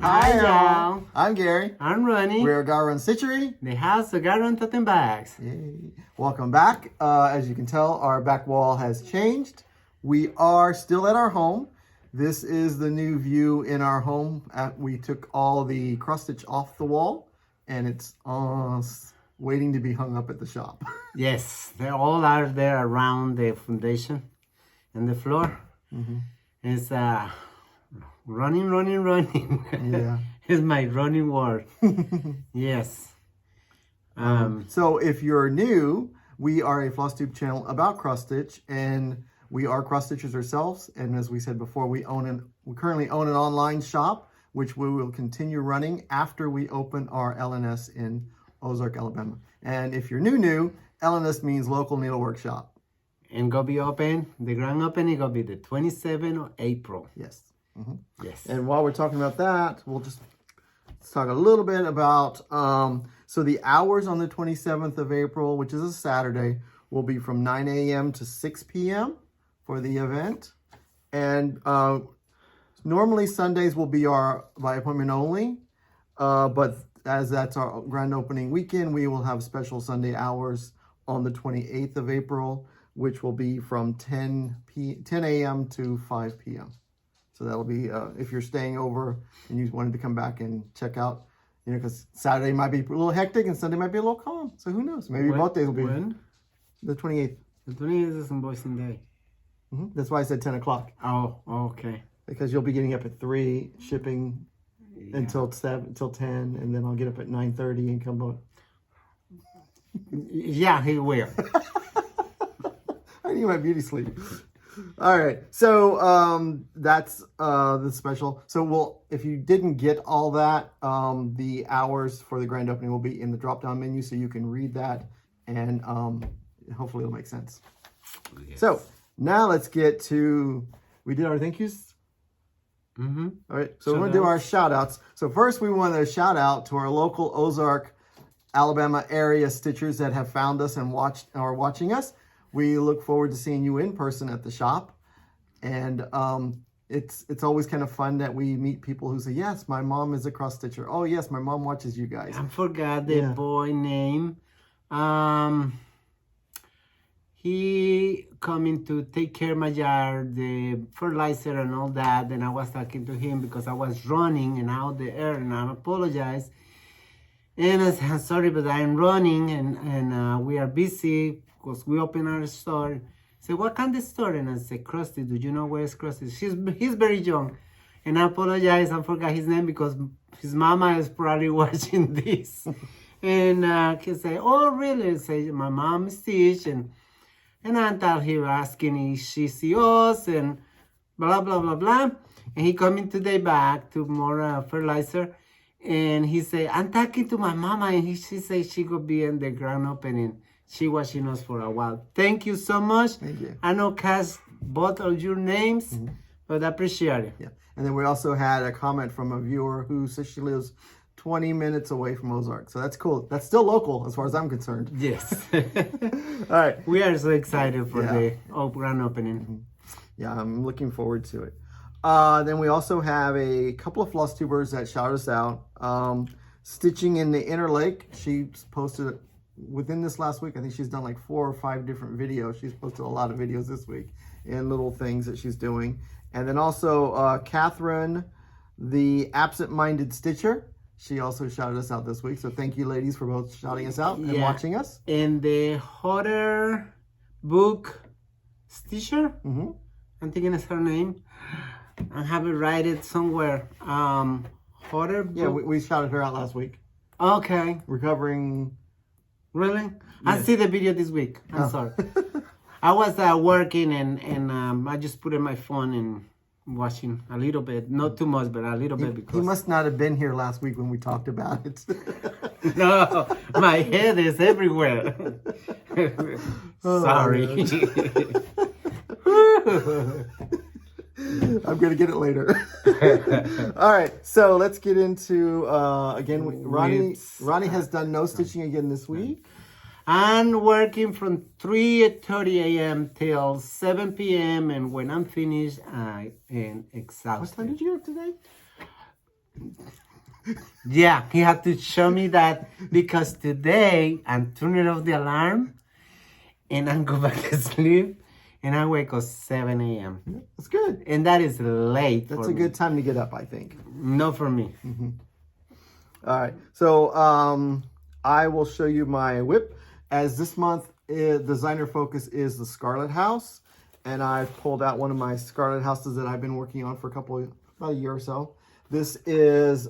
Hi, y'all. I'm Gary. I'm Ronnie. We're GaRon Stitchery. The house of GaRon totem bags. Yay. Welcome back. As you can tell, our back wall has changed. We are still at our home. This is the new view in our home. We took all the cross stitch off the wall, and it's waiting to be hung up at the shop. Yes, they all are there around the foundation and the floor. Mm-hmm. It's running. Yeah. It's my running word. Yes. So if you're new, we are a Flosstube channel about cross stitch, and we are cross stitchers ourselves. And as we said before, we currently own an online shop, which we will continue running after we open our LNS in Ozark, Alabama. And if you're new, LNS means local needlework shop. And go be open. The grand opening gonna be the 27th of April. Yes. Mm-hmm. Yes. And while we're talking about that, let's talk a little bit about, so the hours on the 27th of April, which is a Saturday, will be from 9 a.m. to 6 p.m. for the event. And normally Sundays will be our by appointment only, but as that's our grand opening weekend, we will have special Sunday hours on the 28th of April, which will be from 10 a.m. to 5 p.m. So that'll be, if you're staying over and you wanted to come back and check out, because Saturday might be a little hectic and Sunday might be a little calm. So who knows? Maybe both days will be. When? The 28th. The 28th is on Boxing Day. Mm-hmm. That's why I said 10 o'clock. Oh, okay. Because you'll be getting up at 3, shipping until 10, and then I'll get up at 9:30 and come up. Yeah, he will. I need my beauty sleep. All right, so that's the special. So if you didn't get all that, the hours for the grand opening will be in the drop-down menu, so you can read that, and hopefully it'll make sense. Yes. So now let's get to, we did our thank yous. Mm-hmm. All right, so we're going to do our shout outs. So first we want to shout out to our local Ozark, Alabama area stitchers that have found us and are watching us. We look forward to seeing you in person at the shop. And it's always kind of fun that we meet people who say, yes, my mom is a cross stitcher. Oh, yes, my mom watches you guys. I forgot the boy name. He coming to take care of my yard, the fertilizer and all that. And I was talking to him because I was running and out the air, and I apologize. And I said, I'm sorry, but I'm running and we are busy because we open our store. I said, what kind of store? And I said, Krusty, do you know where is Krusty? He's very young. And I apologize, I forgot his name because his mama is probably watching this. And he said, oh, really? I said, my mom is Stitch. And I thought he was asking if she see us and blah, blah, blah, blah. And he coming today back to more fertilizer. And he said, I'm talking to my mama. And she said she could be in the grand opening. She watching us for a while. Thank you so much. Thank you. I know cast both of your names, but I appreciate it. Yeah. And then we also had a comment from a viewer who says she lives 20 minutes away from Ozark. So that's cool. That's still local as far as I'm concerned. Yes. All right. We are so excited for the grand opening. Mm-hmm. Yeah, I'm looking forward to it. Then we also have a couple of Flosstubers that shout us out. Stitching in the Inner Lake. She posted within this last week, I think she's done like 4 or 5 different videos. She's posted a lot of videos this week and little things that she's doing. And then also Catherine, the Absent-Minded Stitcher. She also shouted us out this week. So thank you, ladies, for both shouting us out and watching us. And the Hotter Book Stitcher, I'm thinking it's her name. I have it write it somewhere. Hotter Book. Yeah, we shouted her out last week. Okay. Recovering. Really? Yes. I see the video this week. I'm sorry. I was working and I just put in my phone and watching a little bit. Not too much, but a little bit. Because he must not have been here last week when we talked about it. No, my head is everywhere. Sorry. I'm going to get it later. All right, so let's get into, again, Ronnie has done no stitching again this week. I'm working from 3:30 a.m. till 7 p.m. And when I'm finished, I am exhausted. What time did you get today? Yeah, he had to show me that because today I'm turning off the alarm and I go back to sleep and I wake up 7 a.m. That's good. And that is late. That's for a me. good time to get up, I think. No, for me. All right. So I will show you my whip. As this month, designer focus is the Scarlet House. And I've pulled out one of my Scarlet Houses that I've been working on for about a year or so. This is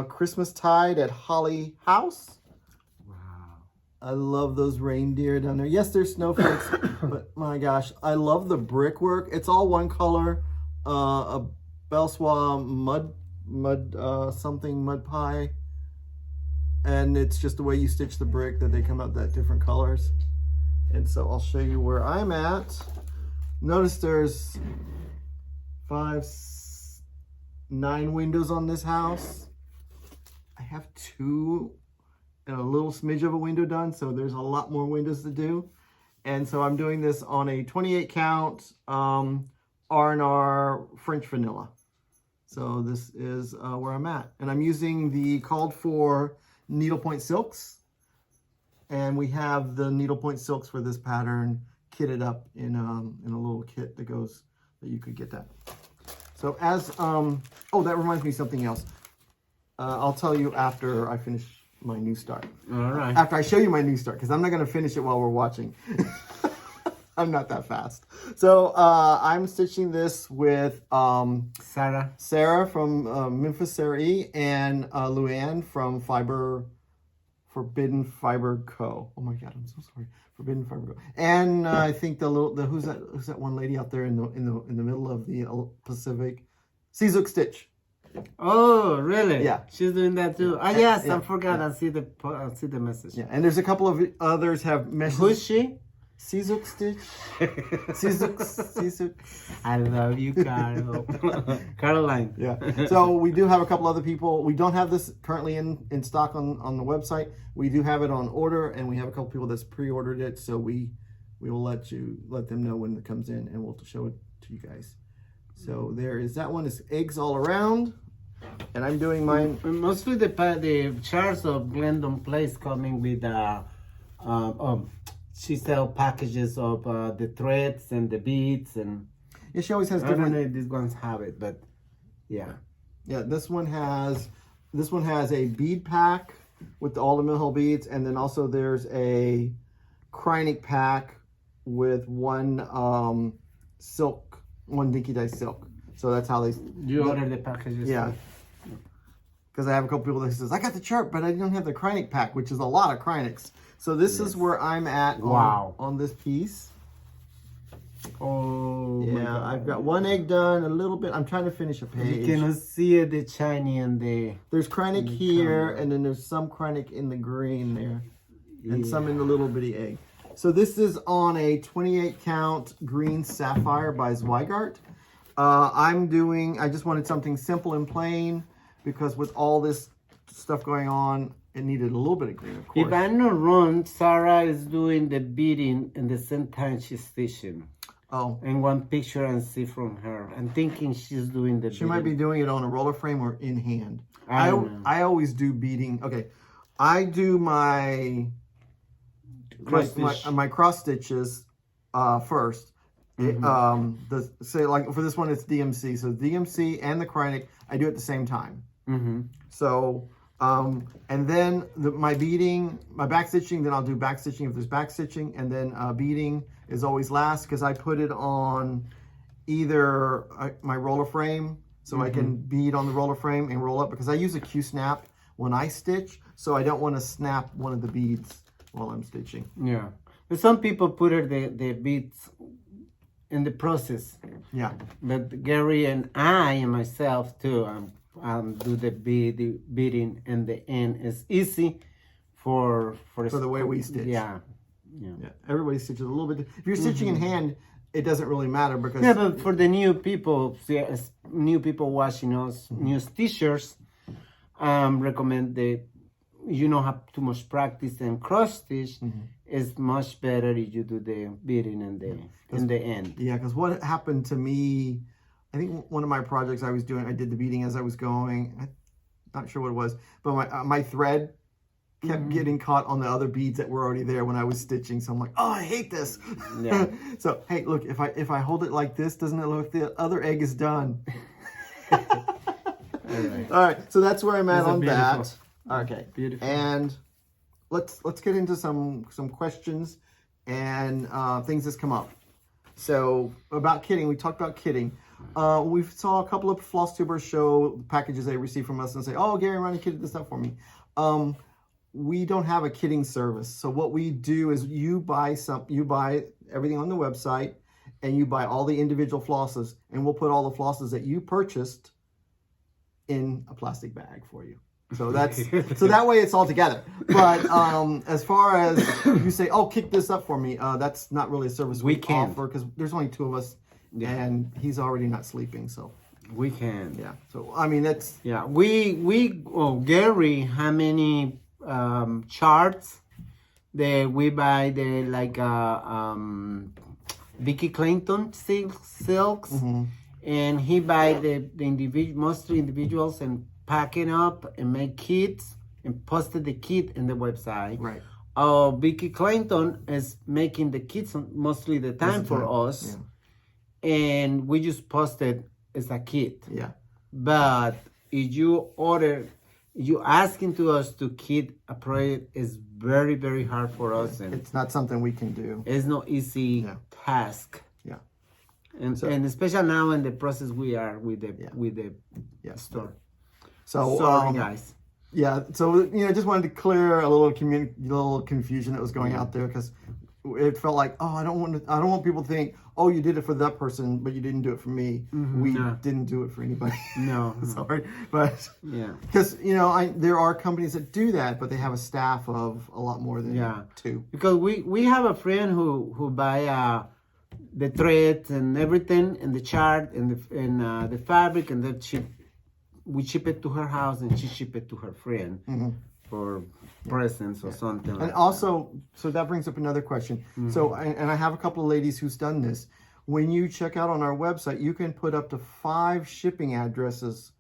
Christmas Tide at Holly House. Wow. I love those reindeer down there. Yes, there's snowflakes, but my gosh, I love the brickwork. It's all one color. A Belsois mud pie. And it's just the way you stitch the brick that they come out that different colors. And so I'll show you where I'm at. Notice there's 9 windows on this house. I have 2 and a little smidge of a window done, so there's a lot more windows to do. And so I'm doing this on a 28 count R&R French vanilla. So this is where I'm at. And I'm using the called for needlepoint silks. And we have the needlepoint silks for this pattern kitted up in a little kit that you could get that. So as, oh, that reminds me of something else. I'll tell you after I finish my new start. All right. After I show you my new start, because I'm not going to finish it while we're watching. I'm not that fast. So I'm stitching this with Sarah from Memphis Sarah E and Luann from Forbidden Fiber Co. Oh my God, I'm so sorry. Forbidden Fiber Co. And I think who's that one lady out there in the middle of the Pacific? Ozark Stitch. Oh, really? Yeah. She's doing that too. Oh, yes, yeah, I forgot. yeah. I see the message. Yeah, and there's a couple of others have messages. Who's she? Ozark Stitch. Ozark. I love you, Carol. Caroline. Yeah. So we do have a couple other people. We don't have this currently in stock on the website. We do have it on order, and we have a couple people that's pre-ordered it. So we will let them know when it comes in, and we'll show it to you guys. So there is that one. Is eggs all around, and I'm doing mine. Mostly the charts of Glendon Place coming with she sells packages of the threads and the beads, and Yeah, she always has I don't different. know if these ones have it, but yeah. Yeah, this one has a bead pack with all the mill beads, and then also there's a Kreinik pack with one silk, one dinky dye silk. So that's how they. You order the packages. Yeah. Because I have a couple people that says I got the chart, but I don't have the Kreinik pack, which is a lot of Kreiniks. So this is where I'm at. Wow. On this piece. Oh. Yeah, I've got one egg done, a little bit. I'm trying to finish a page. You can see it, the shiny and the. There's Kreinik here, and then there's some Kreinik in the green there, and some in the little bitty egg. So this is on a 28 count green sapphire by Zweigart. I just wanted something simple and plain because with all this stuff going on, it needed a little bit of green, of course. If I'm not wrong, Sarah is doing the beading in the same time she's stitching. Oh. In one picture and see from her. I'm thinking she's doing the She might be doing it on a roller frame or in hand. I don't know. I always do beading. Okay. I do my cross stitches first. Say like for this one it's DMC. So DMC and the Kreinik, I do at the same time. Mm-hmm. So and then my beading, my back stitching, then I'll do back stitching if there's back stitching, and then beading is always last because I put it on either my roller frame, so I can bead on the roller frame and roll up, because I use a Q-snap when I stitch, so I don't want to snap one of the beads while I'm stitching. Yeah, but some people put the beads in the process. Yeah. But Gary and I and myself too, do the beading, and the end is easy for the way we stitch. Yeah. Everybody stitches a little bit. If you're stitching in hand, it doesn't really matter because but for the new people watching us, new stitchers, recommend that you don't have too much practice, and cross stitch is much better if you do the beading in the end. Yeah, because what happened to me, I think one of my projects I was doing, I did the beading as I was going. not sure what it was, but my thread kept getting caught on the other beads that were already there when I was stitching. So I'm like, oh, I hate this. Yeah. So, hey, look, if I hold it like this, doesn't it look like the other egg is done? All right. So that's where I'm at on that. Okay. Beautiful. And let's get into some questions and things that's come up. So about kitting, we talked about kitting. We saw a couple of Flosstubers show packages they received from us and say, oh, Gary, Ronnie kitted this up for me. We don't have a kitting service. So what we do is you buy everything on the website and you buy all the individual flosses, and we'll put all the flosses that you purchased in a plastic bag for you. So that's so that way it's all together. But as far as you say, oh, kick this up for me, that's not really a service we offer because there's only 2 of us, and he's already not sleeping, so we can. Yeah. So I mean that's Gary, how many charts that we buy the Vicky Clinton silks, and he buy the mostly individuals and packing up and make kits and posted the kit in the website. Right. Vicky Clinton is making the kits mostly the time for us, and we just posted as a kit. Yeah. But if you asking to us to kit a project is very, very hard for us, and it's not something we can do. It's no easy task. Yeah. And especially now in the process we are with the store. So sorry, guys. Yeah, so just wanted to clear a little confusion that was going out there because it felt like, oh, I don't want people to think, oh, you did it for that person, but you didn't do it for me. We didn't do it for anybody. No, sorry, but because there are companies that do that, but they have a staff of a lot more than 2. Because we have a friend who buy the threads and everything and the chart and the fabric, and then we ship it to her house and she ship it to her friend for presents or something. And also, so that brings up another question. So, and I have a couple of ladies who's done this. When you check out on our website, you can put up to 5 shipping addresses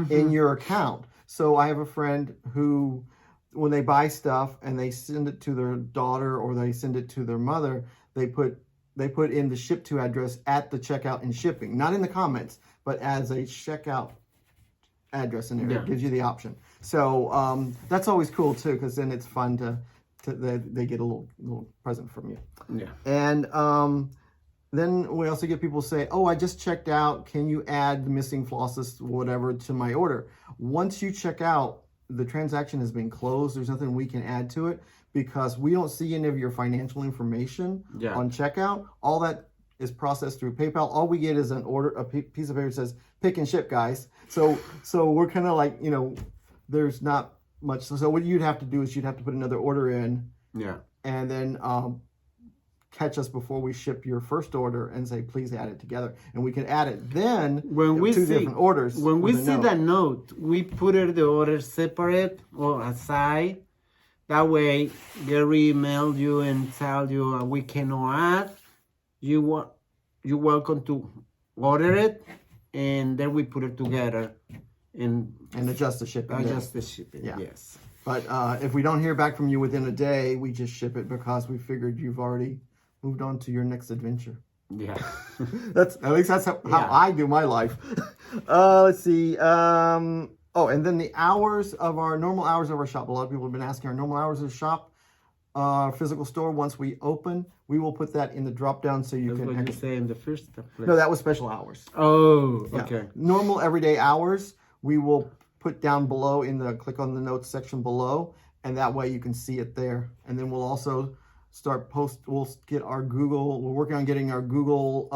in your account. So I have a friend who, when they buy stuff and they send it to their daughter or they send it to their mother, they put in the ship to address at the checkout and shipping, not in the comments, but as a checkout address in there. It gives you the option. So that's always cool too, because then it's fun they get a little present from you. Yeah. And then we also get people say, oh, I just checked out, can you add the missing flosses, whatever, to my order? Once you check out, the transaction has been closed. There's nothing we can add to it because we don't see any of your financial information on checkout. All that is processed through PayPal. All we get is an order, a piece of paper that says pick and ship, guys. So we're kind of like, there's not much. So what you'd have to do is you'd have to put another order in. Yeah. And then catch us before we ship your first order and say, please add it together. And we can add it then when we 2 different orders. When we see that note, we put the order separate or aside. That way, Gary emailed you and tell you we cannot add. You're welcome to order it, and then we put it together and adjust the shipping. Adjust the shipping. Yeah. Yes. But if we don't hear back from you within a day, we just ship it because we figured you've already moved on to your next adventure. Yeah. At least that's how I do my life. Let's see. And then the normal hours of our shop. A lot of people have been asking our normal hours of the shop. Physical store, once we open, we will put that in the drop down so you That's can. What you say in the first place. No, that was special hours. Oh, okay. Normal everyday hours, we will put down below click on the notes section below, and that way you can see it there. And then we'll also we'll get our Google, we're working on getting our Google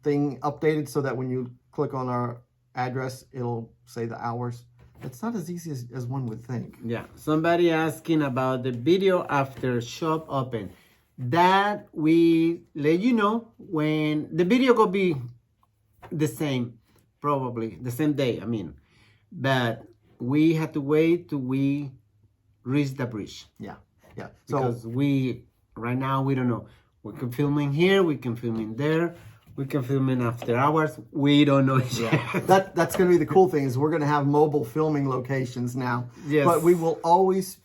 thing updated so that when you click on our address, it'll say the hours. It's not as easy as one would think. Yeah. Somebody asking about the video after shop open. That we let you know when the video will be the same, probably the same day. But we had to wait till we reach the bridge. Yeah. Because right now we don't know. We can film in here, we can film in there. We can film it after hours. We don't know yet. That's going to be the cool thing is we're going to have mobile filming locations now. Yes. But we will always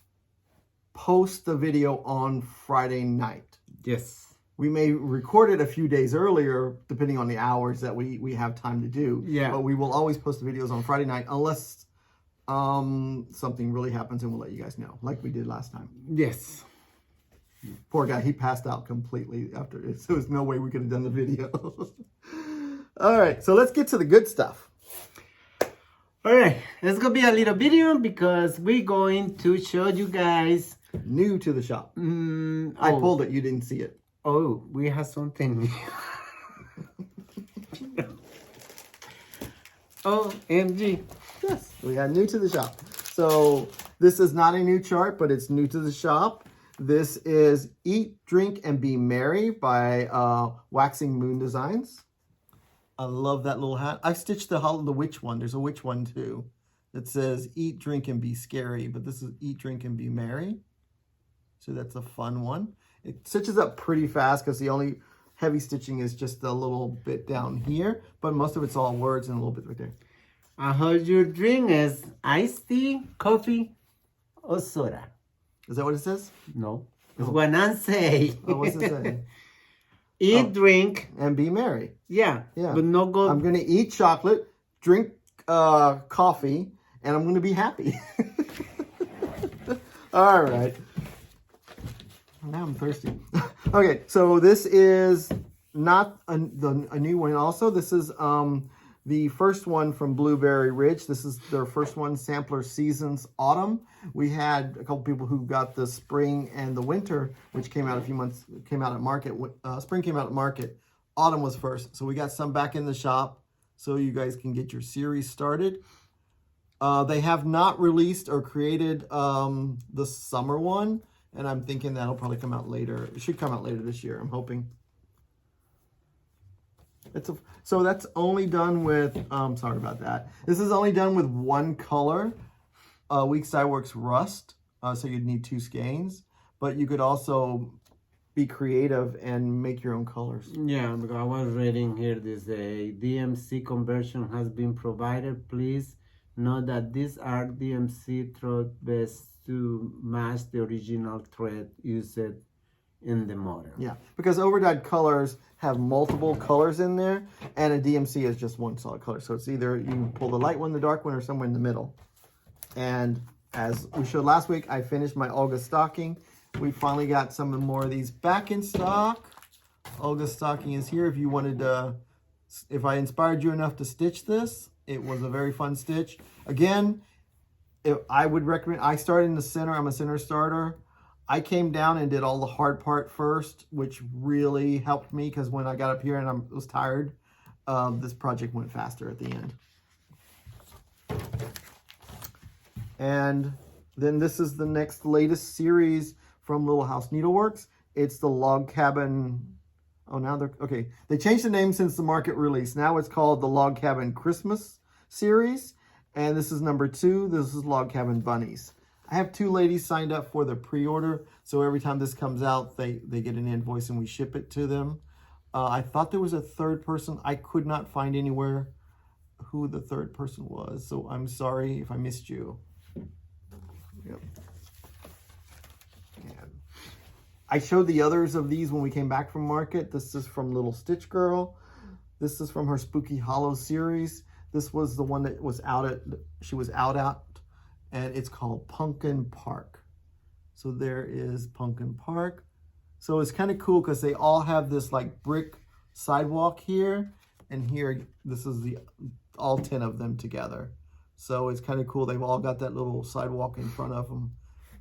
post the video on Friday night. Yes. We may record it a few days earlier, depending on the hours that we have time to do. Yeah. But we will always post the videos on Friday night unless something really happens and we'll let you guys know, like we did last time. Yes. Poor guy, he passed out completely after it. So there's no way we could have done the video. All right, so let's get to the good stuff. All right, it's gonna be a little video because we're going to show you guys. New to the shop. I pulled it, you didn't see it. Oh, we have something. OMG. Yes, we got new to the shop. So this is not a new chart, but it's new to the shop. This is Eat, Drink, and Be Merry by Waxing Moon Designs. I love that little hat. I stitched the witch one. There's a witch one too. That says Eat, Drink, and Be Scary. But this is Eat, Drink, and Be Merry. So that's a fun one. It stitches up pretty fast because the only heavy stitching is just a little bit down here. But most of it's all words and a little bit right there. I heard your drink is iced tea, coffee, or soda. Is that what it says? No. It's what I say. Oh, what's it say? Eat, drink. And be merry. Yeah. Yeah. But no go. I'm going to eat chocolate, drink coffee, and I'm going to be happy. All right. Now I'm thirsty. Okay, so this is not a new one also. This is the first one from Blueberry Ridge. This is their first one, Sampler Seasons Autumn. We had a couple people who got the spring and the winter, which came out a few months, came out at market. Spring came out at market. Autumn was first. So we got some back in the shop so you guys can get your series started. They have not released or created the summer one, and I'm thinking that'll probably come out later. It should come out later this year, I'm hoping. So that's only done with, sorry about that. This is only done with one color, Weeks Dye Works Rust. So you'd need 2 skeins, but you could also be creative and make your own colors. Yeah, because I was reading here this DMC conversion has been provided. Please note that these are DMC thread best to match the original thread used in the model. Yeah, because overdyed colors have multiple colors in there, and a DMC is just one solid color. So it's either you can pull the light one, the dark one, or somewhere in the middle. And as we showed last week, I finished my Olga stocking. We finally got some more of these back in stock. Olga stocking is here. If you wanted to, if I inspired you enough to stitch this, it was a very fun stitch. Again, I would recommend, I started in the center. I'm a center starter. I came down and did all the hard part first, which really helped me because when I got up here and I was tired, this project went faster at the end. And then this is the next latest series from Little House Needleworks. It's the Log Cabin. Oh, now they're, okay. They changed the name since the market release. Now it's called the Log Cabin Christmas series. And this is number 2. This is Log Cabin Bunnies. I have 2 ladies signed up for the pre-order, so every time this comes out, they get an invoice and we ship it to them. I thought there was a third person. I could not find anywhere who the third person was, so I'm sorry if I missed you. Yep. And I showed the others of these when we came back from market. This is from Little Stitch Girl. This is from her Spooky Hollow series. This was the one that was out at, she was out at. And it's called Pumpkin Park. So there is Pumpkin Park. So it's kind of cool because they all have this like brick sidewalk here. And here, this is all 10 of them together. So it's kind of cool. They've all got that little sidewalk in front of them.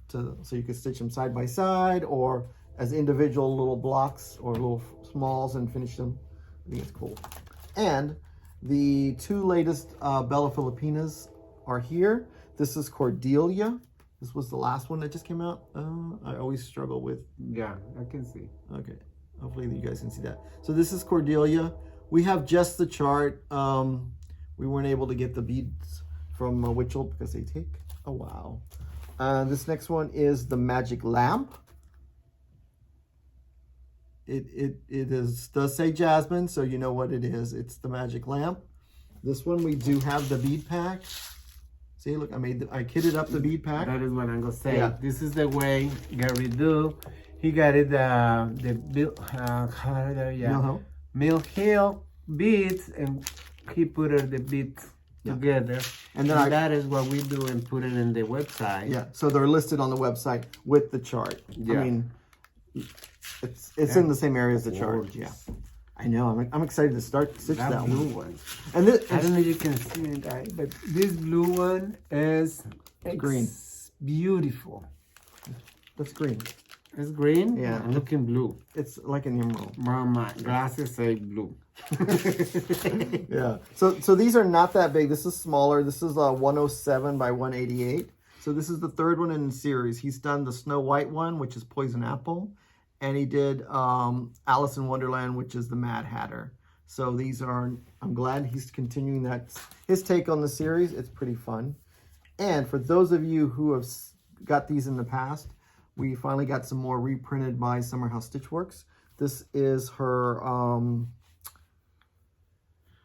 So you can stitch them side by side or as individual little blocks or little smalls and finish them. I think it's cool. And the 2 latest Bella Filipinas are here. This is Cordelia. This was the last one that just came out. I always struggle with. Yeah, I can see. Okay, hopefully you guys can see that. So this is Cordelia. We have just the chart. We weren't able to get the beads from Witchell because they take a while. This next one is the Magic Lamp. does say jasmine, so you know what it is. It's the magic lamp. This one we do have the bead pack. See, look, I kitted up the bead pack. That is what I'm gonna say. Yeah. This is the way Gary do. He got it Mill Hill beads, and he put the beads together. And then that is what we do and put it in the website. Yeah, so they're listed on the website with the chart. Yeah. I mean, it's in the same area as the chart. Yeah, I know. I'm excited to start to stitch that blue one. And this, I don't know if you can see it, guys, but this blue one is green. Beautiful. That's green. It's green? Yeah. I'm looking blue. It's like an emerald. My glasses say blue. Yeah. So these are not that big. This is smaller. This is 107 by 188. So this is the third one in the series. He's done the Snow White one, which is Poison Apple. And he did Alice in Wonderland, which is the Mad Hatter. So these are, I'm glad he's continuing his take on the series. It's pretty fun. And for those of you who have got these in the past, we finally got some more reprinted by Summer House Stitchworks. This is her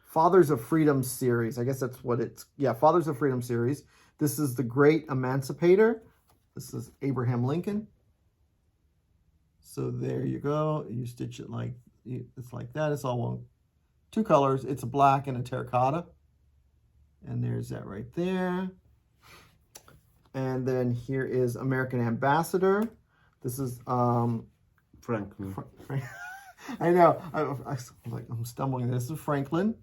Fathers of Freedom series. I guess that's what it's, yeah, Fathers of Freedom series. This is the Great Emancipator. This is Abraham Lincoln. So there you go. You stitch it like, it's like that. It's all one, two colors. It's a black and a terracotta. And there's that right there. And then here is American Ambassador. This is Franklin. I know. I'm stumbling. This is Franklin,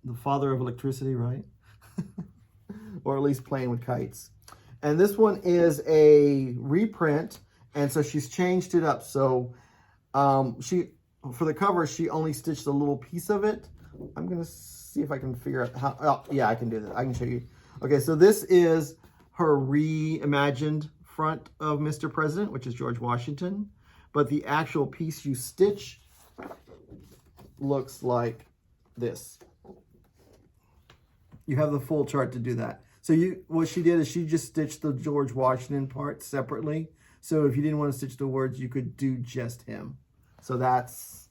the father of electricity, right? Or at least playing with kites. And this one is a reprint, and so she's changed it up. So for the cover, she only stitched a little piece of it. I'm gonna see if I can figure out how. Oh, yeah, I can do that. I can show you. Okay, so this is her reimagined front of Mr. President, which is George Washington. But the actual piece you stitch looks like this. You have the full chart to do that. So what she did is she just stitched the George Washington part separately. So if you didn't want to stitch the words, you could do just him. So that's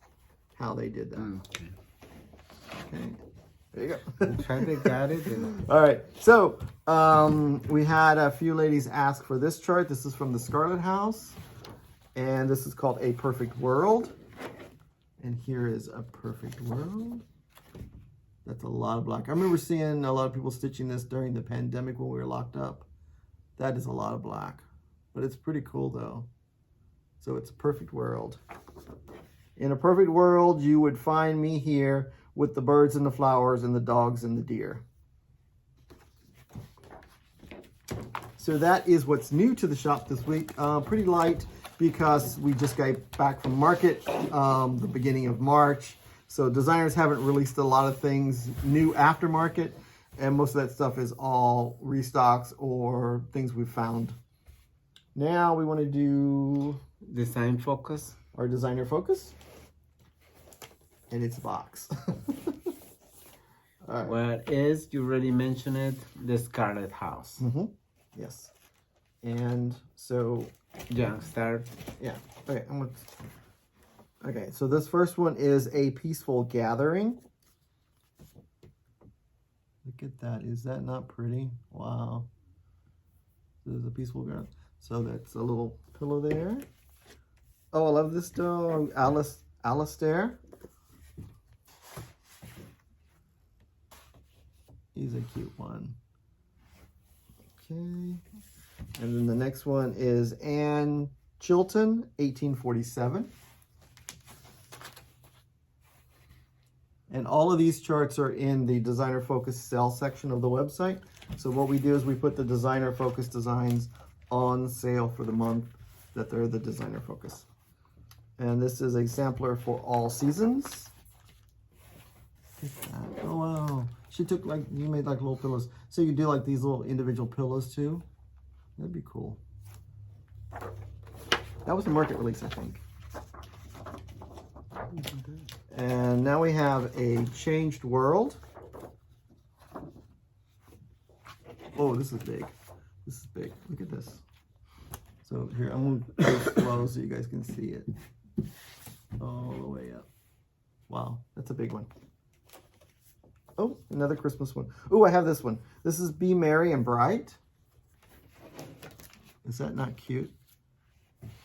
how they did that. Okay. There you go. Kind of got it. All right. So we had a few ladies ask for this chart. This is from the Scarlet House. And this is called A Perfect World. And here is A Perfect World. That's a lot of black. I remember seeing a lot of people stitching this during the pandemic when we were locked up. That is a lot of black. But it's pretty cool though. So it's A Perfect World. In a perfect world, you would find me here with the birds and the flowers and the dogs and the deer. So that is what's new to the shop this week. Pretty light because we just got back from market the beginning of March. So designers haven't released a lot of things new after market, and most of that stuff is all restocks or things we've found. Now we want to do Design Focus. Our designer focus. And it's a box. All right. What is, you already mentioned it, the Scarlet House. Mm-hmm. Yes. And so... Yeah, start. Yeah. Okay, okay, so this first one is A Peaceful Gathering. Look at that. Is that not pretty? Wow. There's a peaceful gathering. So that's a little pillow there. Oh, I love this dog. Alistair. He's a cute one. Okay. And then the next one is Anne Chilton, 1847. And all of these charts are in the Designer Focus sale section of the website. So what we do is we put the Designer Focus designs on sale for the month that they're the Designer Focus. And this is a sampler for all seasons. Oh, wow. She took you made like little pillows. So you do like these little individual pillows too. That'd be cool. That was a market release, I think. And now we have a Changed World. Oh, this is big. This is big. Look at this. So here, I'm going to go slow so you guys can see it. All the way up. Wow, that's a big one. Oh, another Christmas one. Oh, I have this one. This is Be Merry and Bright. Is that not cute?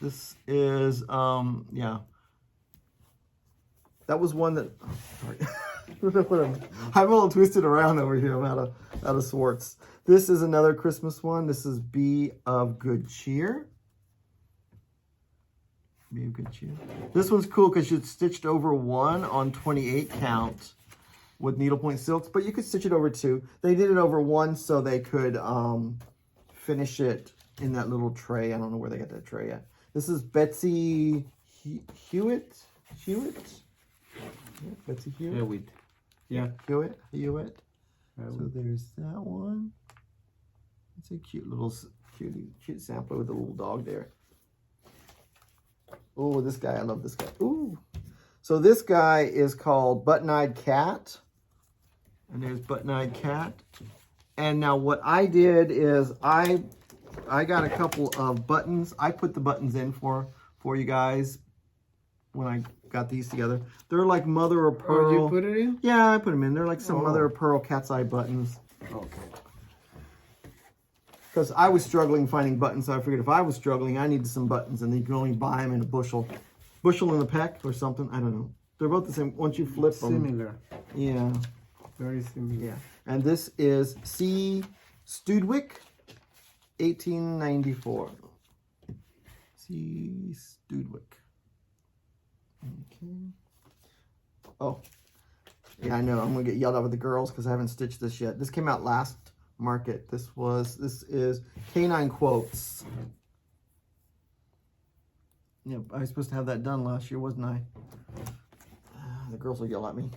This is, yeah. That was one that, oh, sorry. I'm a little twisted around over here. I'm out of sorts. This is another Christmas one. This is Be of Good Cheer. Be of Good Cheer. This one's cool because it's stitched over 1 on 28 count with needlepoint silks, but you could stitch it over 2. They did it over 1 so they could finish it in that little tray. I don't know where they got that tray at. This is Betsy Hewitt. Yeah, Betsy Hewitt. Yeah. Hewitt. So there's that one. It's a cute little cute sampler with a little dog there. Oh, this guy, I love this guy. Ooh. So this guy is called Button-Eyed Cat. And there's Button-Eyed Cat. And now what I did is I got a couple of buttons. I put the buttons in for you guys when I got these together. They're like mother of pearl. Oh, you put it in? Yeah, I put them in. They're like some mother of pearl cat's eye buttons. Okay. Because I was struggling finding buttons, so I figured if I was struggling, I needed some buttons, and you can only buy them in a bushel in a peck or something. I don't know. They're both the same. Once you flip them, Similar. yeah, Very similar. yeah. And this is C. Studwick, 1894. C. Studwick. Okay. Oh, yeah. I know. I'm gonna get yelled at with the girls because I haven't stitched this yet. This came out last market. This is Canine Quotes. Yep, I was supposed to have that done last year, wasn't I? The girls will yell at me.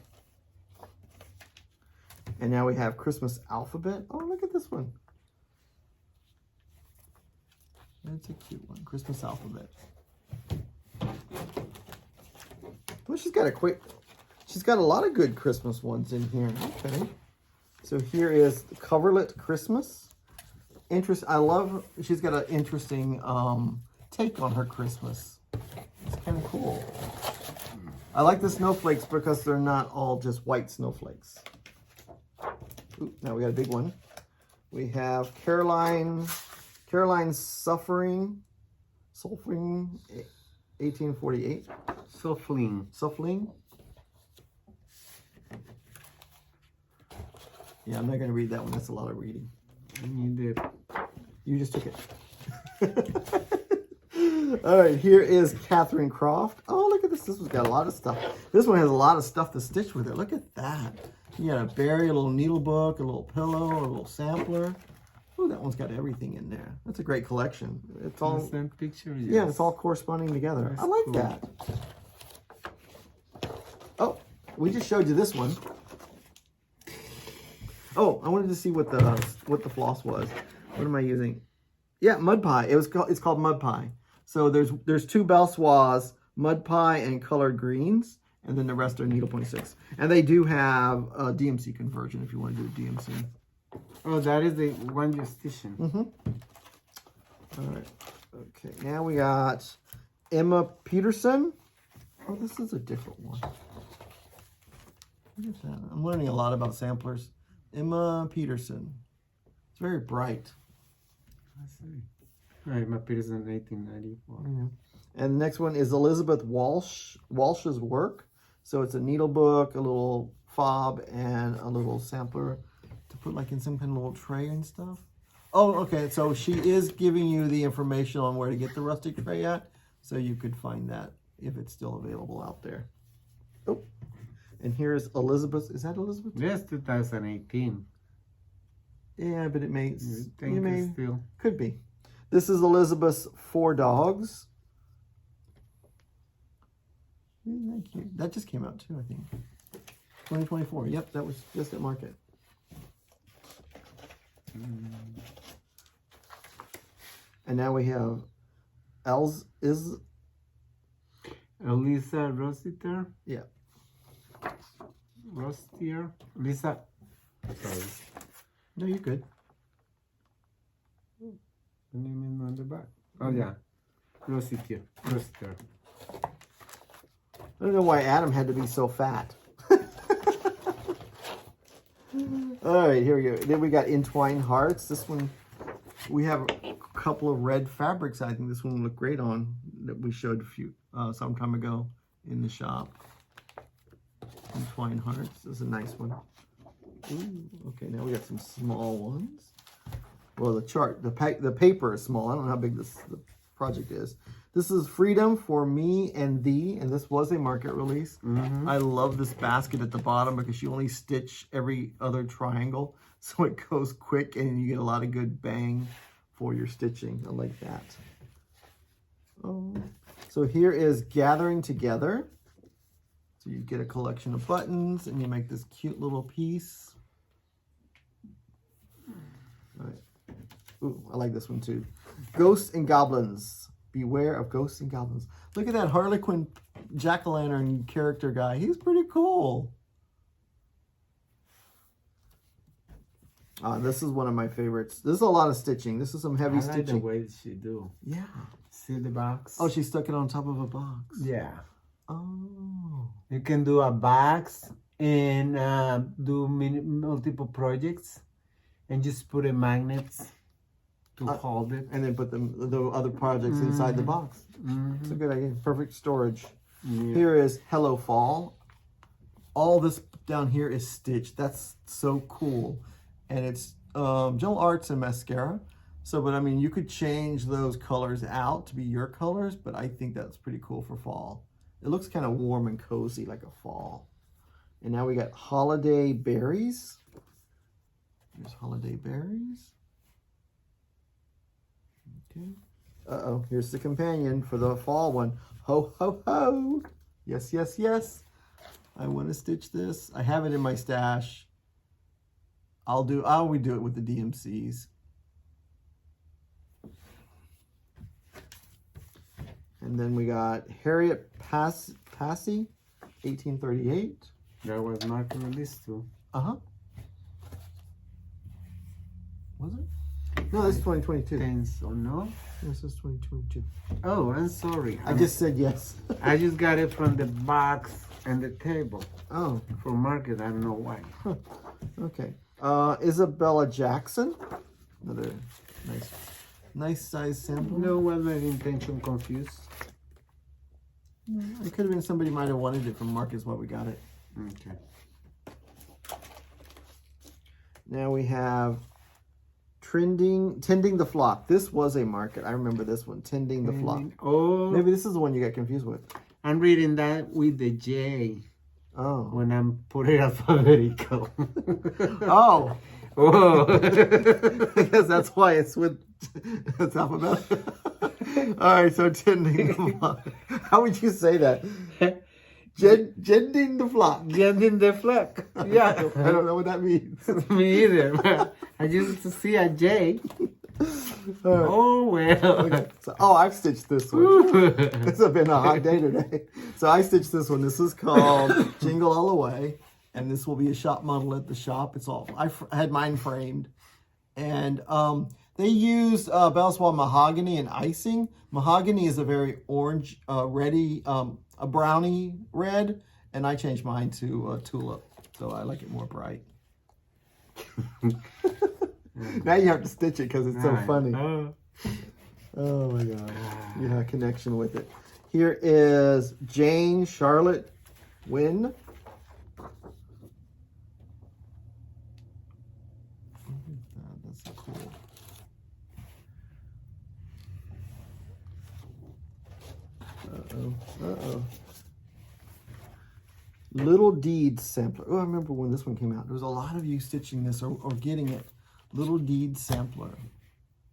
And now we have Christmas Alphabet. Oh, look at this one. That's a cute one. Christmas Alphabet. Well, she's got a lot of good Christmas ones in here. Okay. So here is the Coverlet Christmas. I love, she's got an interesting take on her Christmas. It's kind of cool. I like the snowflakes because they're not all just white snowflakes. Ooh, now we got a big one. We have Caroline's Suffering, 1848. Suffling. Yeah, I'm not going to read that one. That's a lot of reading. You did. You just took it. All right, here is Catherine Croft. Oh, look at this. This one's got a lot of stuff. This one has a lot of stuff to stitch with it. Look at that. You got a berry, a little needle book, a little pillow, a little sampler. Oh, that one's got everything in there. That's a great collection. It's all same picture. Yes. Yeah, it's all corresponding together. That's I like cool. that. Oh, we just showed you this one. Oh, I wanted to see what the floss was. What am I using? Yeah, Mud Pie. It's called Mud Pie. So there's 2 Belsois, Mud Pie and colored greens, and then the rest are needlepoint sticks. And they do have a DMC conversion if you want to do a DMC. Oh, that is the one you're stitching. Mm-hmm. All right. Okay. Now we got Emma Peterson. Oh, this is a different one. What is that? I'm learning a lot about samplers. Emma Peterson. It's very bright. I see. All right, my Peterson 1894. Yeah. And the next one is Elizabeth Walsh's work. So it's a needle book, a little fob, and a little sampler to put like in some kind of little tray and stuff. Oh, okay. So she is giving you the information on where to get the rustic tray at, so you could find that if it's still available out there. Oh, and here's Elizabeth. Is that Elizabeth? Yes, 2018. Yeah, but it may Still. could be. This is Elizabeth's 4 Dogs. Isn't that cute? That just came out too, I think. 2024. Yep, that was just at market. And now we have Elisa Rossiter. Yeah. Rostier. Lisa. Sorry. No, you're good. The name is on the back. Oh yeah. Close it here. Close it there. I don't know why Adam had to be so fat. All right, here we go. Then we got entwined hearts. This one, we have a couple of red fabrics. I think this one would look great on that we showed a few some time ago in the shop. Entwined hearts. This is a nice one. Ooh, okay, now we got some small ones. Well, the paper is small. I don't know how big the project is. This is Freedom for Me and Thee, and this was a market release. I love this basket at the bottom because you only stitch every other triangle, so it goes quick and you get a lot of good bang for your stitching. I like that. Oh, so here is Gathering Together. So you get a collection of buttons and you make this cute little piece. All right. Ooh, I like this one too. Ghosts and Goblins. Beware of Ghosts and Goblins. Look at that Harlequin jack-o'-lantern character guy. He's pretty cool. This is one of my favorites. This is a lot of stitching. This is some heavy stitching. I like the way she do. Yeah. See the box? Oh, she stuck it on top of a box. Yeah. Oh. You can do a box and do multiple projects and just put a magnets to hold it. And then put the other projects inside the box. It's a good idea. Perfect storage. Yeah. Here is Hello Fall. All this down here is stitched. That's so cool. And it's Gel Arts and mascara. So, but I mean, you could change those colors out to be your colors, but I think that's pretty cool for fall. It looks kind of warm and cozy like a fall. And now we got Holiday Berries. Here's Holiday Berries. Okay. Uh-oh, here's the companion for the fall one. Ho, ho, ho. Yes, yes, yes. I want to stitch this. I have it in my stash. I always do it with the DMCs. And then we got Harriet Passy, 1838. That was market release too. Uh-huh. Was it? No, this is 2022. So no? This is 2022. Oh, I'm sorry. I just said yes. I just got it from the box and the table. Oh. For market, I don't know why. Huh. Okay. Isabella Jackson. Another nice size sample. No, was my intention confused? It could have been somebody might have wanted it from market is why we got it. Okay. Now we have Tending the Flock. This was a market. I remember this one. Tending the Flock. Oh. Maybe this is the one you got confused with. I'm reading that with the J. Oh. When I'm putting alphabetical. Oh. Whoa. I guess that's why it's alphabetical. All right, so Tending the Flock. How would you say that? Tending the Flock. Tending the Flock. Yeah. I don't know what that means. Me either. I used to see a J. Right. Oh, well. Okay. So, I've stitched this one. This has been a hot day today. So I stitched this one. This is called Jingle All the Way. And this will be a shop model at the shop. It's all, I had mine framed. And they used Bellswell mahogany and icing. Mahogany is a very orange, reddy, a brownie red. And I changed mine to tulip. So I like it more bright. Now you have to stitch it because it's so funny. Oh my God. You have a connection with it. Here is Jane Charlotte Wynn. That's so cool. Uh-oh. Little Deeds Sampler. Oh, I remember when this one came out. There was a lot of you stitching this or getting it. Little Deeds Sampler.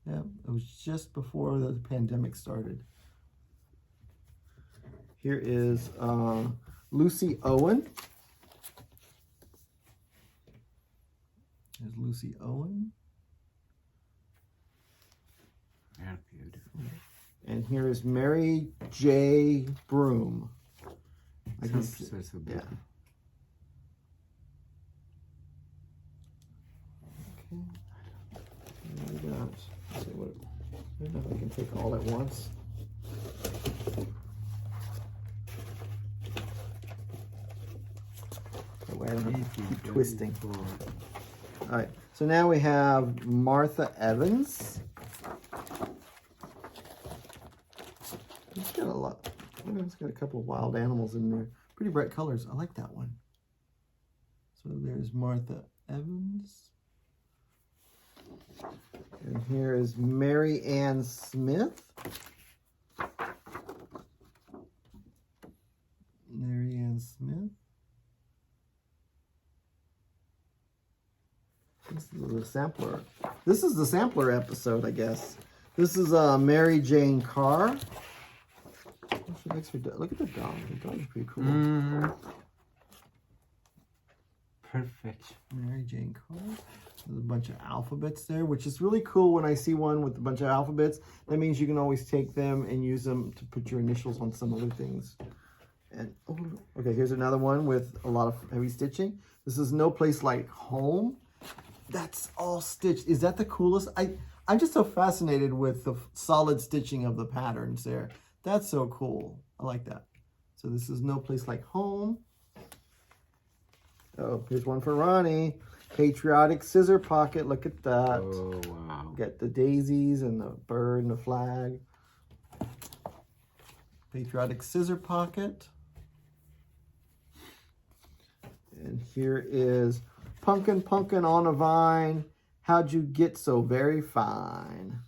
Yeah, it was just before the pandemic started. Here is Lucy Owen. There's Lucy Owen. Very beautiful. And here is Mary J. Broom. I guess, So yeah. Okay. Let's see what I don't know if I can take all at once. That way I don't have to keep twisting. All right, so now we have Martha Evans. It's got a lot. It's got a couple of wild animals in there. Pretty bright colors. I like that one. So there's Martha Evans. And here is Mary Ann Smith. Mary Ann Smith. This is the sampler. This is the sampler episode, I guess. This is Mary Jane Carr. She makes her dog. Look at the dog. The dog is pretty cool. Perfect. Mary Jane Carr. There's a bunch of alphabets there, which is really cool when I see one with a bunch of alphabets. That means you can always take them and use them to put your initials on some other things. And oh, okay, here's another one with a lot of heavy stitching. This is No Place Like Home. That's all stitched. Is that the coolest? I'm just so fascinated with the solid stitching of the patterns there. That's so cool. I like that. So this is No Place Like Home. Oh, here's one for Ronnie. Patriotic Scissor Pocket. Look at that. Oh, wow. Got the daisies and the bird and the flag. Patriotic Scissor Pocket. And here is Pumpkin on a Vine. How'd you get so very fine?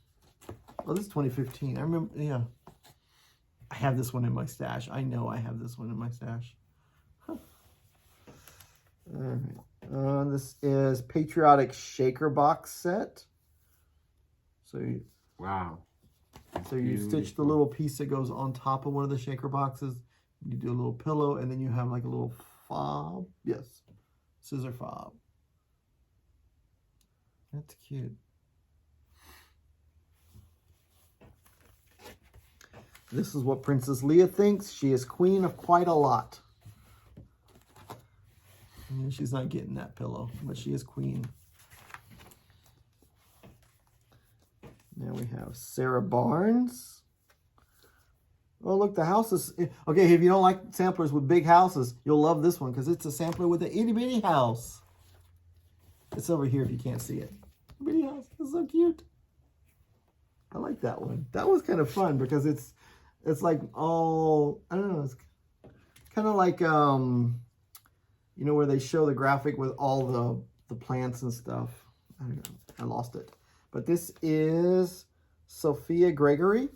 Oh, this is 2015. I remember, yeah. I have this one in my stash. I know I have this one in my stash. Huh. All right. This is Patriotic Shaker Box Set. So wow. So you stitch the little piece that goes on top of one of the shaker boxes. You do a little pillow, and then you have like a little fob. Yes, scissor fob. That's cute. This is what Princess Leia thinks. She is queen of quite a lot. And she's not getting that pillow, but she is queen. Now we have Sarah Barnes. Oh, look, the house is... Okay, if you don't like samplers with big houses, you'll love this one because it's a sampler with an itty-bitty house. It's over here if you can't see it. Bitty house. It's so cute. I like that one. That was kind of fun because it's like all... I don't know. It's kind of like... you know, where they show the graphic with all the plants and stuff. I don't know. I lost it. But this is Sophia Gregory.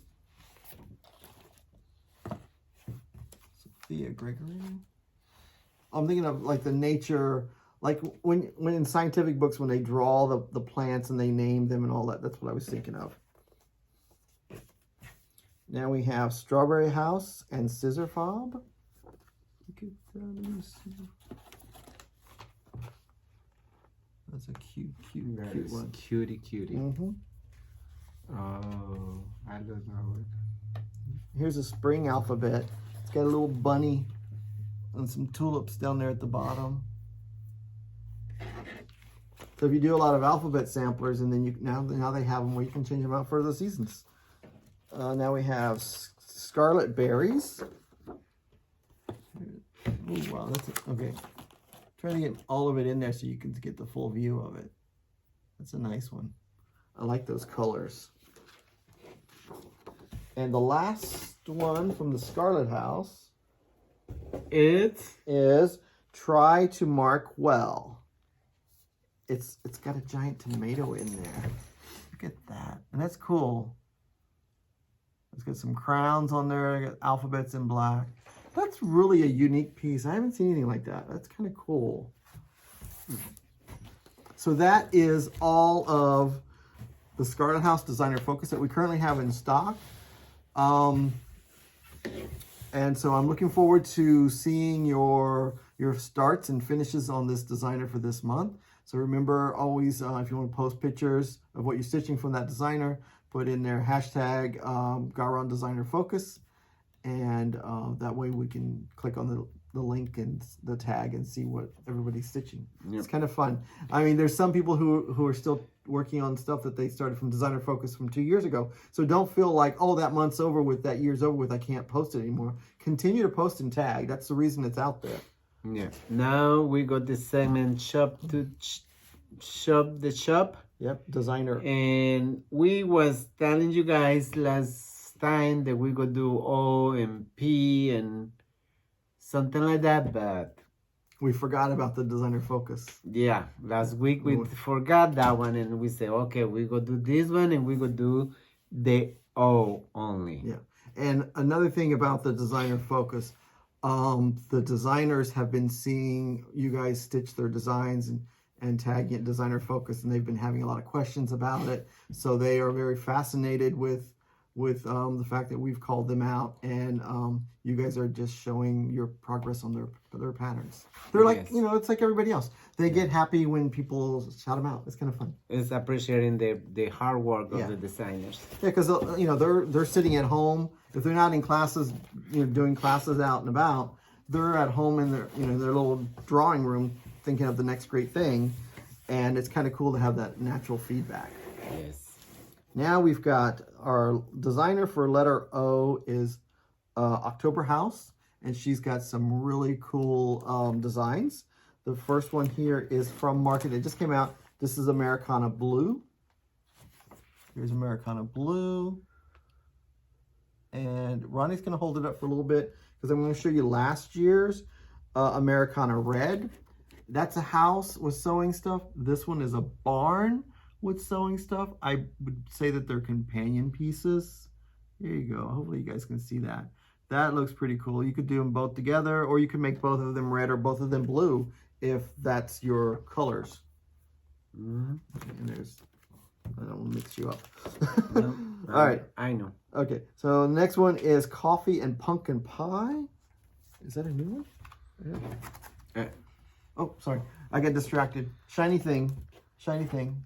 Sophia Gregory. I'm thinking of like the nature, like when in scientific books, when they draw the plants and they name them and all that. That's what I was thinking of. Now we have Strawberry House and Scissor Fob. Look at that. Let me see. That's a cute one. Cutie. Mm-hmm. Oh, I love that one. Here's a spring alphabet. It's got a little bunny and some tulips down there at the bottom. So if you do a lot of alphabet samplers, and then you now they have them where you can change them out for the seasons. Now we have Scarlet Berries. Oh wow, that's okay. Trying to get all of it in there so you can get the full view of it. That's a nice one. I like those colors. And the last one from the Scarlet House is Try to Mark Well. It's got a giant tomato in there. Look at that. And that's cool. It's got some crowns on there, got alphabets in black. That's really a unique piece. I haven't seen anything like that. That's kind of cool. So that is all of the Scarlet House Designer Focus that we currently have in stock. And so I'm looking forward to seeing your starts and finishes on this designer for this month. So remember always, if you want to post pictures of what you're stitching from that designer, put in there hashtag GaRon Designer Focus. And that way we can click on the link and the tag and see what everybody's stitching. Yep. It's kind of fun. I mean, there's some people who are still working on stuff that they started from Designer Focus from 2 years ago. So don't feel like, oh, that month's over with, that year's over with, I can't post it anymore. Continue to post and tag. That's the reason it's out there. Yeah. Now we got the segment shop to shop the shop. Yep, designer. And we was telling you guys last time that we could do O and P and something like that, but we forgot about the Designer Focus. Yeah, last week we forgot that one, and we said, okay, we go do this one, and we go do the O only. Yeah, and another thing about the Designer Focus, the designers have been seeing you guys stitch their designs and tagging it Designer Focus, and they've been having a lot of questions about it. So they are very fascinated with the fact that we've called them out, and you guys are just showing your progress on their patterns. They're like, you know, it's like everybody else. They get happy when people shout them out. It's kind of fun. It's appreciating the hard work of the designers. Yeah, because you know they're sitting at home. If they're not in classes, you know, doing classes out and about, they're at home in their their little drawing room thinking of the next great thing, and it's kind of cool to have that natural feedback. Yes. Now we've got our designer for letter O is October House, and she's got some really cool designs. The first one here is from Market. It just came out. This is Americana Blue. Here's Americana Blue. And Ronnie's going to hold it up for a little bit because I'm going to show you last year's Americana Red. That's a house with sewing stuff. This one is a barn with sewing stuff. I would say that they're companion pieces. There you go. Hopefully you guys can see that. That looks pretty cool. You could do them both together, or you could make both of them red or both of them blue if that's your colors. And there's, I don't want to mix you up. No, all right. I know. Okay, so the next one is Coffee and Pumpkin Pie. Is that a new one? Yeah. Oh, sorry. I got distracted. Shiny thing,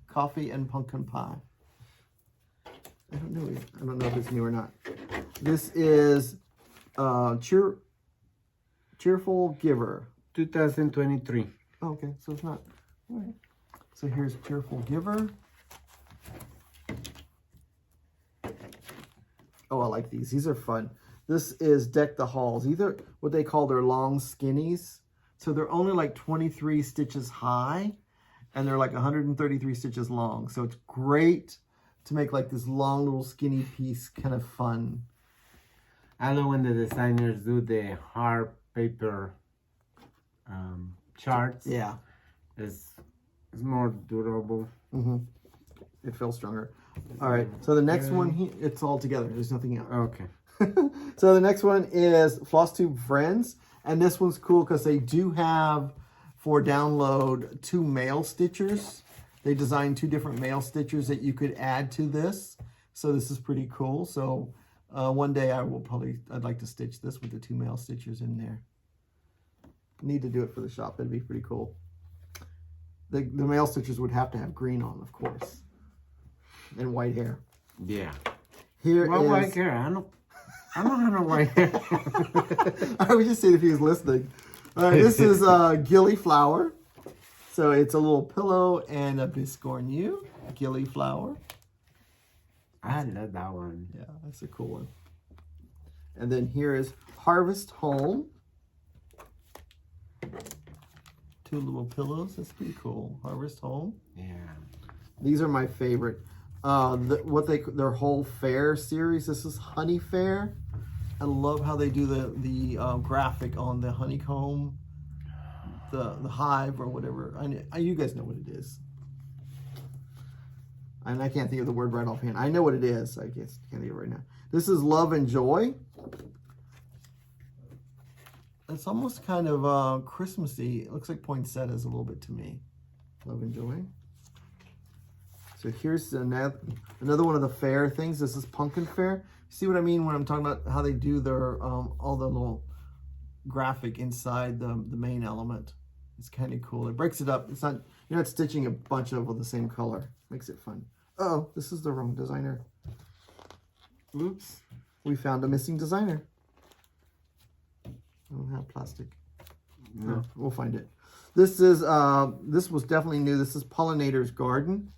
Coffee and Pumpkin Pie. I don't know if it's new or not. This is Cheerful Giver. 2023. Oh, okay, so it's not. All right. So here's Cheerful Giver. Oh, I like these. These are fun. This is Deck the Halls. These are what they call their long skinnies. So they're only like 23 stitches high, and they're like 133 stitches long. So it's great to make like this long little skinny piece, kind of fun. I love when the designers do the hard paper charts. Yeah. It's more durable. It feels stronger. All right, so the next one, it's all together. There's nothing else. Okay. So the next one is Flosstube Friends. And this one's cool because they do have, for download, 2 mail stitchers. They designed 2 different mail stitchers that you could add to this. So this is pretty cool. So one day I'd like to stitch this with the 2 mail stitchers in there. Need to do it for the shop. That'd be pretty cool. The mail stitchers would have to have green on, of course. And white hair. Yeah. Here is white hair. I don't have no white hair. I would just say if he was listening. All right, this is Gilly Flower. So it's a little pillow and a biscornu. Gilly Flower. I love that one. Yeah, that's a cool one. And then here is Harvest Home. 2 little pillows. That's pretty cool. Harvest Home. Yeah. These are my favorite. Their whole fair series. This is Honey Fair. I love how they do the graphic on the honeycomb, the hive or whatever. You guys know what it is. And I can't think of the word right offhand. I know what it is. I guess I can't think of it right now. This is Love and Joy. It's almost kind of Christmassy. It looks like poinsettias a little bit to me. Love and Joy. So here's another one of the fair things. This is Pumpkin Fair. See what I mean when I'm talking about how they do their all the little graphic inside the main element. It's kind of cool. It breaks it up. It's not, you're not stitching a bunch of the same color. Makes it fun. Oh, this is the wrong designer. Oops. We found a missing designer. I don't have plastic. No. We'll find it. This is this was definitely new. This is Pollinator's Garden.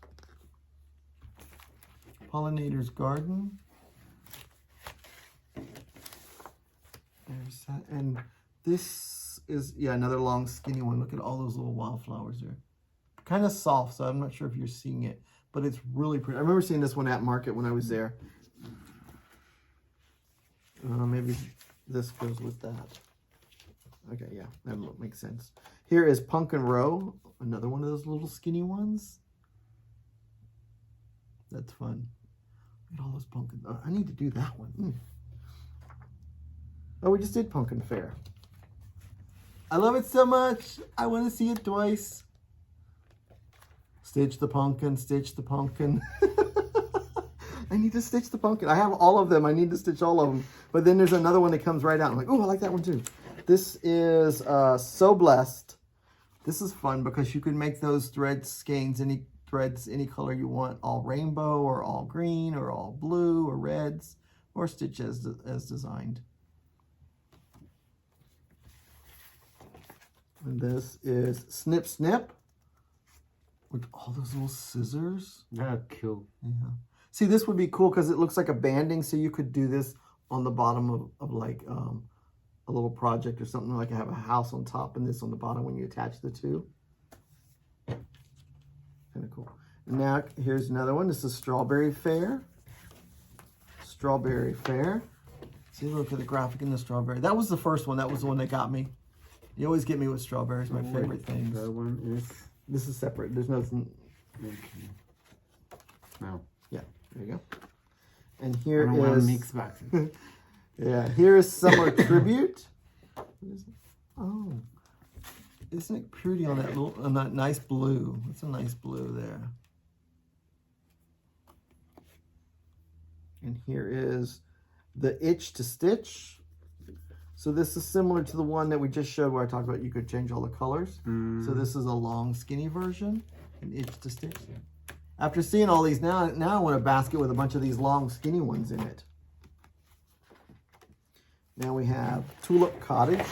Pollinator's Garden. There's that. And this is, yeah, another long skinny one. Look at all those little wildflowers there. Kind of soft, so I'm not sure if you're seeing it, but it's really pretty. I remember seeing this one at market when I was there. Maybe this goes with that. Okay, yeah, that makes sense. Here is Pumpkin Row, another one of those little skinny ones. That's fun. Look at all those pumpkins. Oh, I need to do that one. Oh, we just did Pumpkin Fair. I love it so much. I want to see it twice. Stitch the pumpkin, stitch the pumpkin. I need to stitch the pumpkin. I have all of them. I need to stitch all of them. But then there's another one that comes right out. I'm like, oh, I like that one too. This is So Blessed. This is fun because you can make those thread skeins, any threads, any color you want, all rainbow or all green or all blue or reds, or stitch as designed. And this is Snip Snip with all those little scissors. That's cool. Yeah. See, this would be cool because it looks like a banding, so you could do this on the bottom of like a little project or something, like I have a house on top and this on the bottom when you attach the two. Kind of cool. And now here's another one. This is Strawberry Fair. Strawberry Fair. See, look at the graphic in the strawberry. That was the first one. That was the one that got me. You always get me with strawberries, my favorite things. That one is... This is separate. There's nothing... Okay. No. Yeah, there you go. And here I don't is... mix boxes. Yeah, here is Summer Tribute. Oh, isn't it pretty on that little, on that nice blue? That's a nice blue there. And here is the Itch to Stitch. So this is similar to the one that we just showed where I talked about you could change all the colors. So this is a long skinny version, an Itch to Stitch. After seeing all these, now I want a basket with a bunch of these long skinny ones in it. Now we have Tulip Cottage.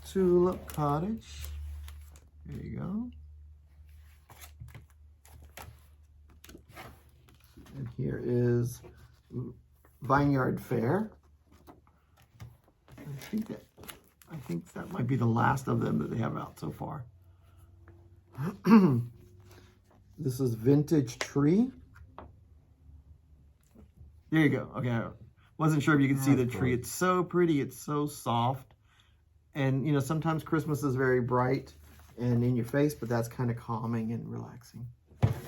Tulip Cottage. There you go. And here is Vineyard Fair. I think that might be the last of them that they have out so far. This is Vintage Tree. There you go. Okay. Wasn't sure if you could see the tree. It's so pretty. It's so soft. And, you know, sometimes Christmas is very bright and in your face, but that's kind of calming and relaxing.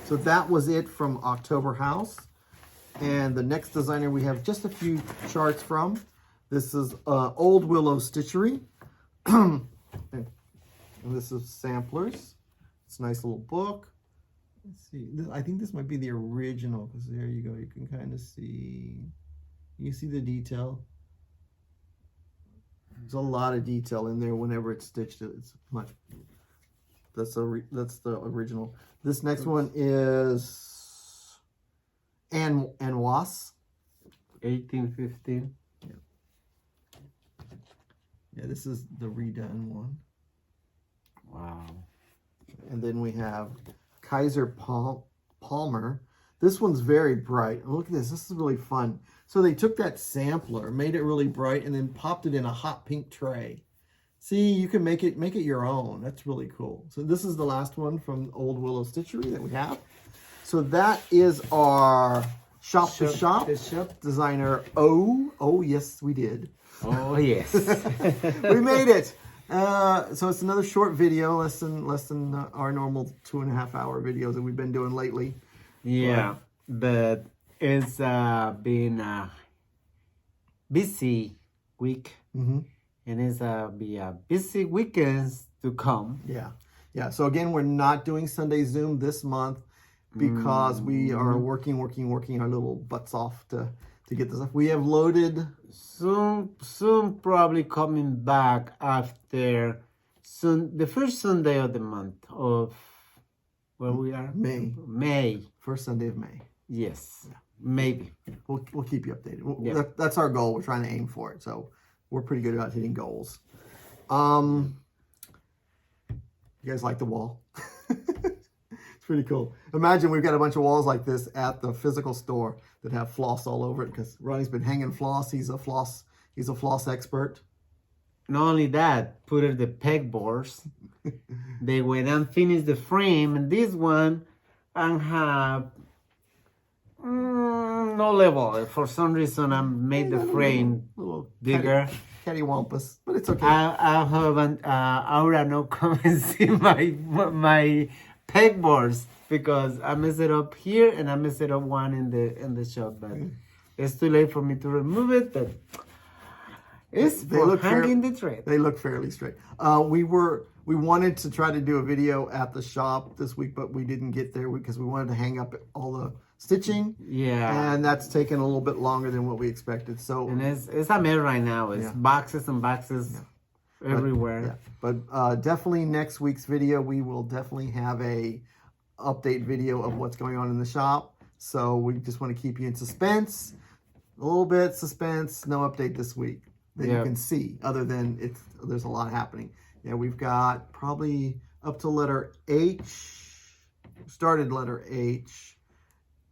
So that was it from October House. And the next designer we have just a few charts from. This is Old Willow Stitchery. And this is Samplers. It's a nice little book. Let's see. I think this might be the original because there you go. You can kind of see... You see the detail. There's a lot of detail in there whenever it's stitched. It's much. That's the original. This next one is Anne Was. 1815. Yeah. Yeah, this is the redone one. Wow. And then we have Kaiser Palmer. This one's very bright. Look at this. This is really fun. So they took that sampler, made it really bright, and then popped it in a hot pink tray. See, you can make it your own. That's really cool. So this is the last one from Old Willow Stitchery that we have. So that is our shop to shop designer. Oh yes, we did. Oh yes, we made it. So it's another short video, less than our normal 2.5 hour videos that we've been doing lately. Yeah, but it's been a busy week, and it's be a busy weekends to come. Yeah. So again, we're not doing Sunday Zoom this month because we are working our little butts off to get this stuff. We have loaded soon probably coming back after the first Sunday of the month of where we are May. May. First Sunday of May. Yes. Maybe. We'll keep you updated. Yeah. That's our goal. We're trying to aim for it. So we're pretty good about hitting goals. You guys like the wall? It's pretty cool. Imagine we've got a bunch of walls like this at the physical store that have floss all over it because Ronnie's been hanging floss. He's a floss expert. Not only that, put it the pegboards. They went and finished the frame, and this one and have no level. For some reason, I made the frame bigger. Cattywampus, but it's okay. I haven't Aura no come and see my pegboards because I messed it up here and I messed it up one in the shop, but it's too late for me to remove it. But it's hanging the thread. They look fairly straight. We wanted to try to do a video at the shop this week, but we didn't get there because we wanted to hang up all the stitching. Yeah. And that's taken a little bit longer than what we expected. So and it's a mess right now. It's boxes and boxes everywhere. But definitely next week's video, we will definitely have a update video of what's going on in the shop. So we just want to keep you in suspense. A little bit suspense, no update this week that you can see, other than there's a lot happening. Yeah, we've got probably up to letter H, started letter H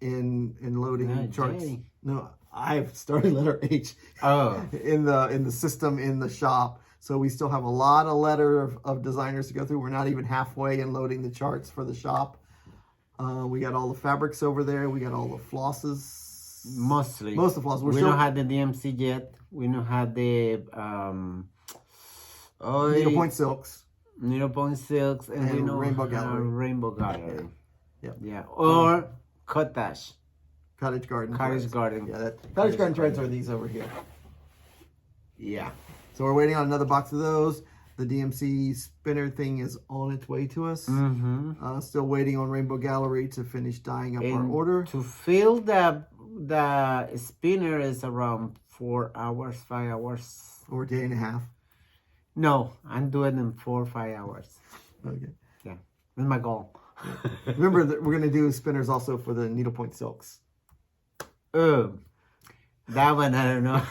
in loading charts. No, I've started letter H in the system in the shop. So we still have a lot of letter of designers to go through. We're not even halfway in loading the charts for the shop. We got all the fabrics over there. We got all the flosses. Most of the flosses. We don't have the DMC yet. We don't have the needlepoint silks. Needlepoint silks, and we know Rainbow Gallery. Rainbow Gallery. Yeah. Or cottage. Cottage garden. Cottage garden. Yeah, cottage garden threads are these over here. Yeah. So we're waiting on another box of those. The DMC spinner thing is on its way to us. Still waiting on Rainbow Gallery to finish dyeing up our order. To fill the spinner is around 4 hours, 5 hours. Or a day and a half. No, I'm doing it in 4 or 5 hours. Okay. Yeah, that's my goal. Remember that we're going to do spinners also for the needlepoint silks. Oh, that one I don't know.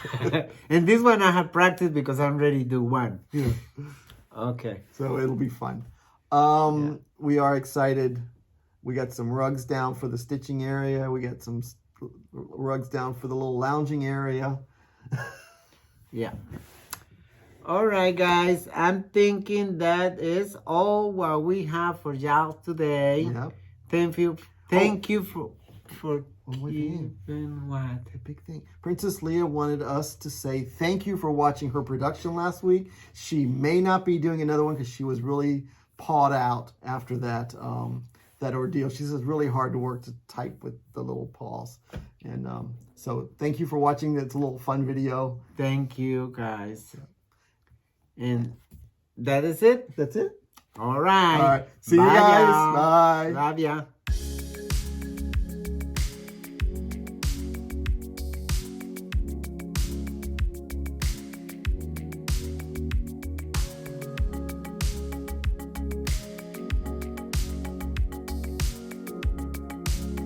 And this one I have practiced because I'm ready to do one. Yeah. Okay. So it'll be fun. We are excited. We got some rugs down for the stitching area. We got some rugs down for the little lounging area. Yeah. All right, guys. I'm thinking that is all what we have for y'all today. Yep. Thank you for keeping what? A big thing. Princess Leah wanted us to say thank you for watching her production last week. She may not be doing another one because she was really pawed out after that that ordeal. She says it's really hard to work to type with the little paws. And so thank you for watching. It's a little fun video. Thank you, guys. And that is it. That's it. All right. All right. See you guys. Bye. Love ya.